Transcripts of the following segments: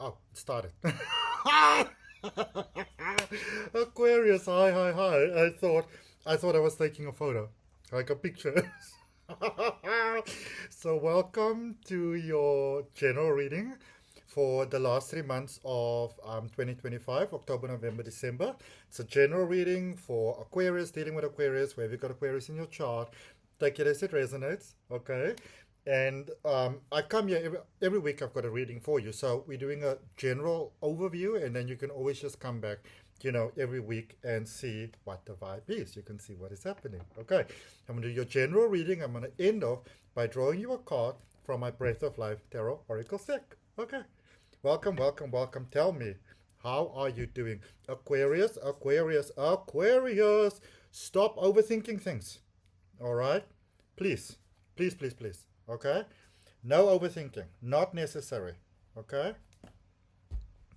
Oh, it started. Aquarius, hi, hi, hi. I thought I was taking a photo, like a picture. So welcome to your general reading for the last 3 months of 2025, October, November, December. It's a general reading for Aquarius, dealing with Aquarius, where you've got Aquarius in your chart. Take it as it resonates, okay? And I come here every week. I've got a reading for you. So we're doing a general overview, and then you can always just come back, every week and see what the vibe is. You can see what is happening. Okay, I'm going to do your general reading. I'm going to end off by drawing you a card from my Breath of Life Tarot Oracle deck. Okay, welcome, welcome, welcome. Tell me, how are you doing? Aquarius, Aquarius, Aquarius. Stop overthinking things. All right, please, please, please, please. Okay, no overthinking, not necessary. Okay.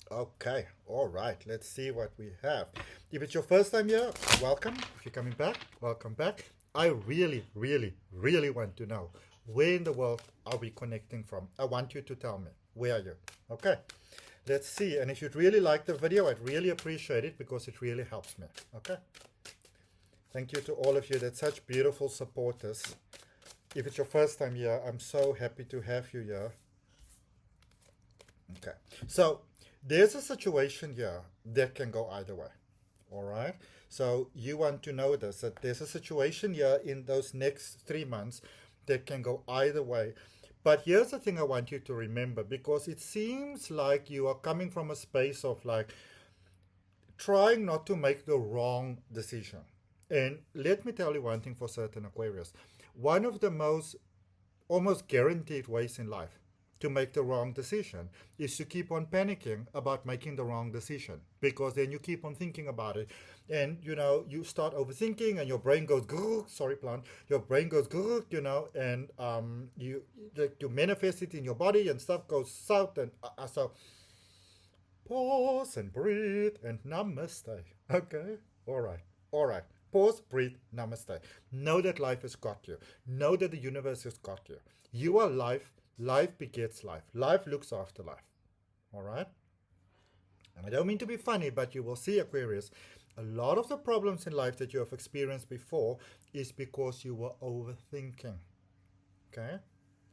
Okay, all right, let's see what we have. If it's your first time here, welcome. If you're coming back, welcome back. I really, really, really want to know, where in the world are we connecting from? I want you to tell me, where are you? Okay, let's see. And if you'd really like the video, I'd really appreciate it, because it really helps me. Okay, thank you to all of you. That's such beautiful supporters. If it's your first time here, I'm so happy to have you here. Okay, so there's a situation here that can go either way. All right, so you want to know this, that there's a situation here in those next 3 months that can go either way. But here's the thing I want you to remember, because it seems like you are coming from a space of like trying not to make the wrong decision. And let me tell you one thing for certain, Aquarius. One of the most almost guaranteed ways in life to make the wrong decision is to keep on panicking about making the wrong decision, because then you keep on thinking about it, and you start overthinking, and your brain goes grrr, sorry plant, your brain goes grrr, and you manifest it in your body, and stuff goes south, and so pause and breathe and namaste. Okay, all right, pause, breathe, namaste. Know that life has got you. Know that the universe has got you. You are life. Life begets life. Life looks after life. All right? And I don't mean to be funny, but you will see, Aquarius, a lot of the problems in life that you have experienced before is because you were overthinking. Okay?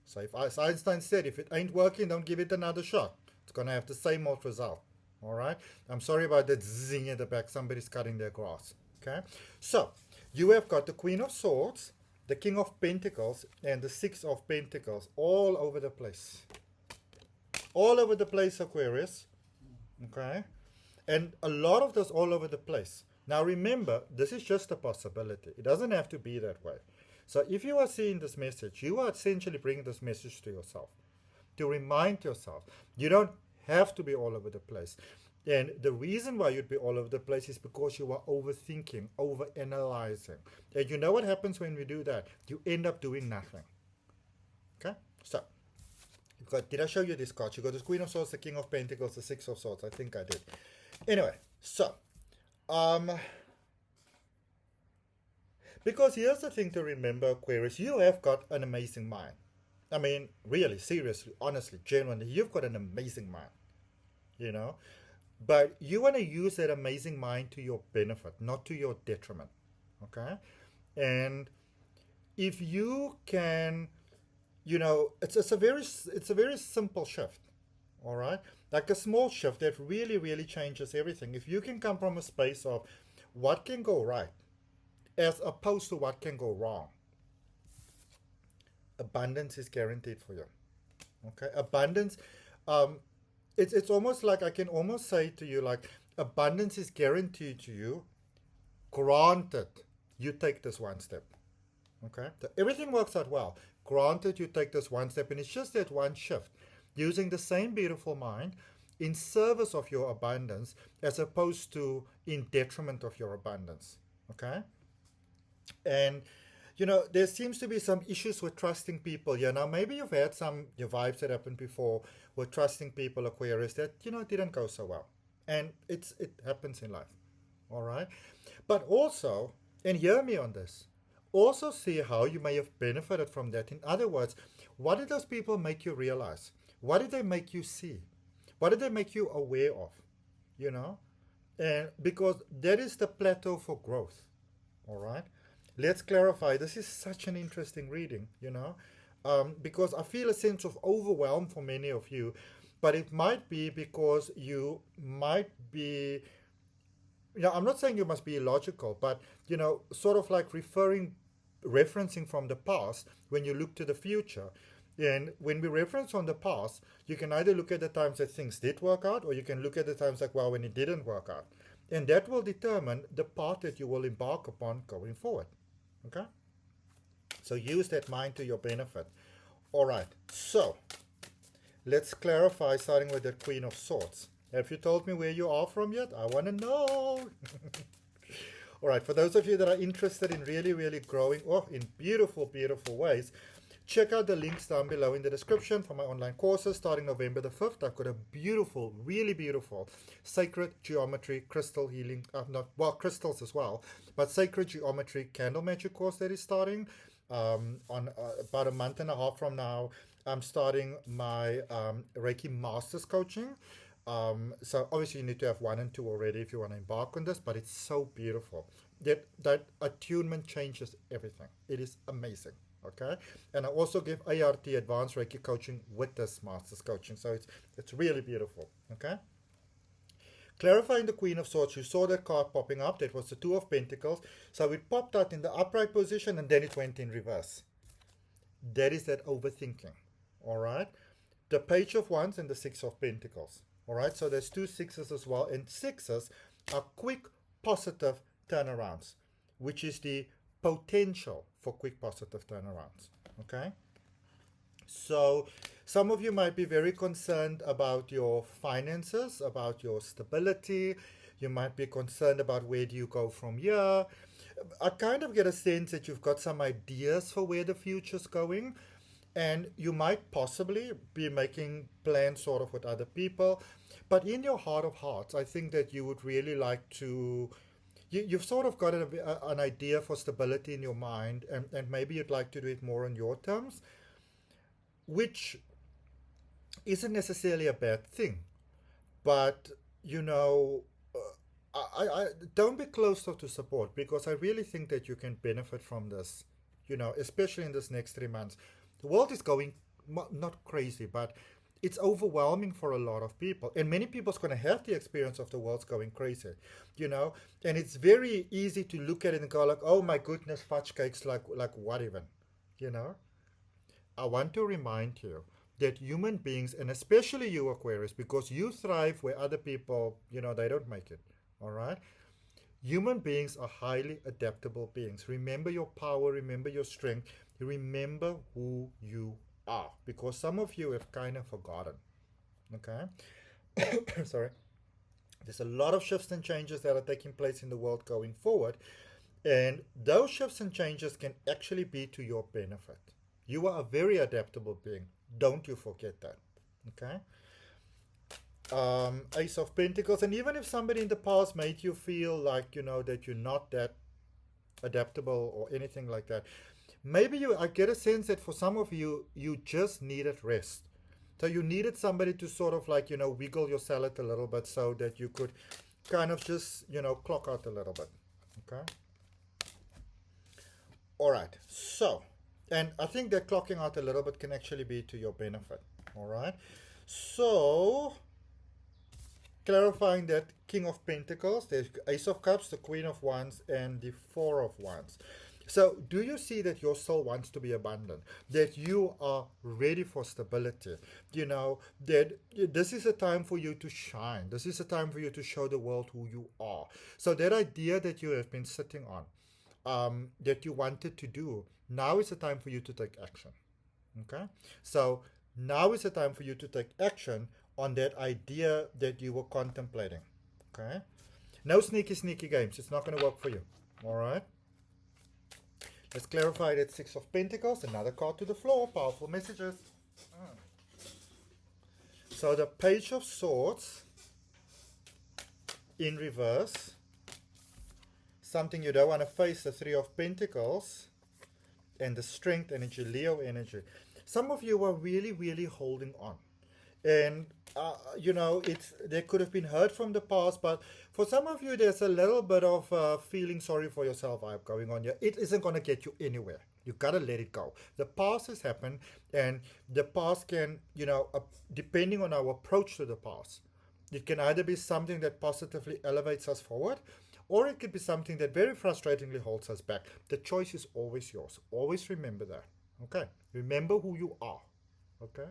So as Einstein said, if it ain't working, don't give it another shot. It's going to have the same old result. All right? I'm sorry about that zing in the back. Somebody's cutting their grass. Okay? So you have got the Queen of Swords, the King of Pentacles, and the Six of Pentacles, all over the place. All over the place, Aquarius. Okay? And a lot of those all over the place. Now remember, this is just a possibility. It doesn't have to be that way. So if you are seeing this message, you are essentially bringing this message to yourself, to remind yourself, you don't have to be all over the place. And the reason why you'd be all over the place is because you are overthinking, overanalyzing. And you know what happens when we do that? You end up doing nothing. Okay? So, did I show you this card? You got the Queen of Swords, the King of Pentacles, the Six of Swords. I think I did. Anyway, so, because here's the thing to remember, Aquarius, you have got an amazing mind. I mean, really, seriously, honestly, genuinely, you've got an amazing mind, But you want to use that amazing mind to your benefit, not to your detriment, okay? And if you can, it's a very simple shift, all right? Like a small shift that really, really changes everything. If you can come from a space of what can go right as opposed to what can go wrong, abundance is guaranteed for you, okay? Abundance, it's almost like I can almost say to you, like, abundance is guaranteed to you, granted you take this one step. Okay? So everything works out well. Granted you take this one step, and it's just that one shift, using the same beautiful mind in service of your abundance as opposed to in detriment of your abundance. Okay? And there seems to be some issues with trusting people. Yeah, now maybe you've had your vibes that happened before with trusting people, Aquarius, that, didn't go so well. And it happens in life. All right? But also, and hear me on this, also see how you may have benefited from that. In other words, what did those people make you realize? What did they make you see? What did they make you aware of? You know? And because that is the plateau for growth. All right. Let's clarify. This is such an interesting reading, because I feel a sense of overwhelm for many of you, but it might be because you might be, I'm not saying you must be illogical, but, sort of like referencing from the past when you look to the future. And when we reference on the past, you can either look at the times that things did work out, or you can look at the times like, well, when it didn't work out. And that will determine the path that you will embark upon going forward. Okay? So use that mind to your benefit. All right. So let's clarify, starting with the Queen of Swords. Have you told me where you are from yet? I want to know. All right. For those of you that are interested in really, really growing, in beautiful, beautiful ways, check out the links down below in the description for my online courses starting November the 5th. I've got a beautiful, really beautiful sacred geometry crystal healing, crystals as well, but sacred geometry candle magic course that is starting on about a month and a half from now. I'm starting my Reiki Masters coaching. So obviously you need to have 1 and 2 already if you want to embark on this, but it's so beautiful. That attunement changes everything. It is amazing. Okay, and I also give ART Advanced Reiki coaching with this Masters coaching, so it's really beautiful. Okay, clarifying the Queen of Swords, you saw that card popping up. That was the Two of Pentacles. So it popped out in the upright position and then it went in reverse. That is that overthinking. All right, the Page of Wands and the Six of Pentacles. All right, so there's 2 sixes as well, and sixes are quick positive turnarounds, which is the potential for quick positive turnarounds. Okay, so some of you might be very concerned about your finances, about your stability. You might be concerned about where do you go from here. I kind of get a sense that you've got some ideas for where the future's going, and you might possibly be making plans sort of with other people, but in your heart of hearts, I think that you would really like to, you've sort of got an idea for stability in your mind, and maybe you'd like to do it more on your terms, which isn't necessarily a bad thing. But, I don't be closed off to support, because I really think that you can benefit from this, especially in this next 3 months. The world is going not crazy, but it's overwhelming for a lot of people, and many people's going to have the experience of the world's going crazy, and it's very easy to look at it and go like, oh my goodness, fudge cakes, like what even, I want to remind you that human beings, and especially you Aquarius, because you thrive where other people, they don't make it. All right, human beings are highly adaptable beings. Remember your power, remember your strength, remember who you are, because some of you have kind of forgotten. Okay. Sorry. There's a lot of shifts and changes that are taking place in the world going forward, and those shifts and changes can actually be to your benefit. You are a very adaptable being. Don't you forget that. Okay. Ace of Pentacles, and even if somebody in the past made you feel like that you're not that adaptable or anything like that, maybe I get a sense that for some of you, you just needed rest. So you needed somebody to sort of like, wiggle your salad a little bit so that you could kind of just, clock out a little bit. Okay. All right. So, and I think that clocking out a little bit can actually be to your benefit. All right. So, clarifying that King of Pentacles, there's Ace of Cups, the Queen of Wands, and the Four of Wands. So do you see that your soul wants to be abundant, that you are ready for stability, that this is a time for you to shine, this is a time for you to show the world who you are. So that idea that you have been sitting on, that you wanted to do, now is the time for you to take action. Okay, so now is the time for you to take action on that idea that you were contemplating. Okay, no sneaky games. It's not going to work for you. All right. Let's clarify that Six of Pentacles, another card to the floor, powerful messages. So the Page of Swords in reverse, something you don't want to face, the Three of Pentacles, and the Strength energy, Leo energy. Some of you are really, really holding on. And you know, they could have been hurt from the past, but for some of you, there's a little bit of feeling sorry for yourself vibe going on here. It isn't going to get you anywhere. You gotta let it go. The past has happened, and the past can, you know, depending on our approach to the past, it can either be something that positively elevates us forward, or it could be something that very frustratingly holds us back. The choice is always yours. Always remember that. Okay? Remember who you are. Okay?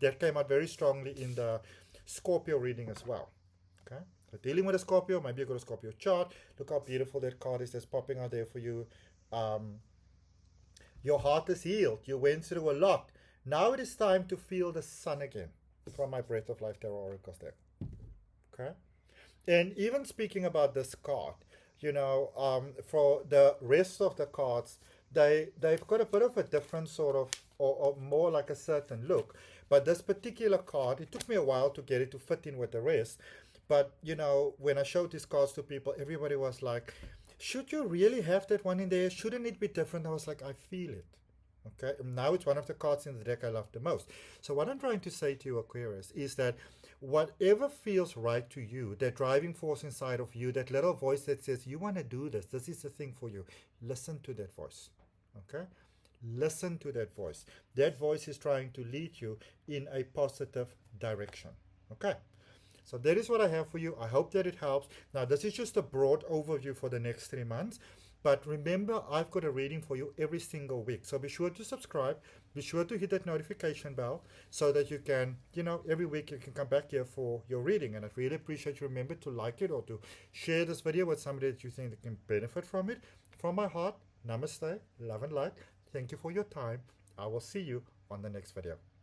That came out very strongly in the Scorpio reading as well. Okay? So dealing with a Scorpio, maybe you got a Scorpio chart. Look how beautiful that card is that's popping out there for you. Your heart is healed. You went through a lot. Now it is time to feel the sun again. From my Breath of Life Tarot Oracles there. Okay? And even speaking about this card, you know, for the rest of the cards, they've got a bit of a different sort of, or more like a certain look. But this particular card, it took me a while to get it to fit in with the rest. But, you know, when I showed these cards to people, everybody was like, should you really have that one in there? Shouldn't it be different? I was like, I feel it. Okay, and now it's one of the cards in the deck I love the most. So what I'm trying to say to you, Aquarius, is that whatever feels right to you, that driving force inside of you, that little voice that says, you want to do this, this is the thing for you, listen to that voice. Okay? Listen to that voice. That voice is trying to lead you in a positive direction. Okay? So that is what I have for you. I hope that it helps. Now, this is just a broad overview for the next 3 months. But remember, I've got a reading for you every single week. So be sure to subscribe. Be sure to hit that notification bell so that you can, you know, every week you can come back here for your reading. And I'd really appreciate you. Remember to like it or to share this video with somebody that you think that can benefit from it. From my heart, namaste, love and light. Thank you for your time. I will see you on the next video.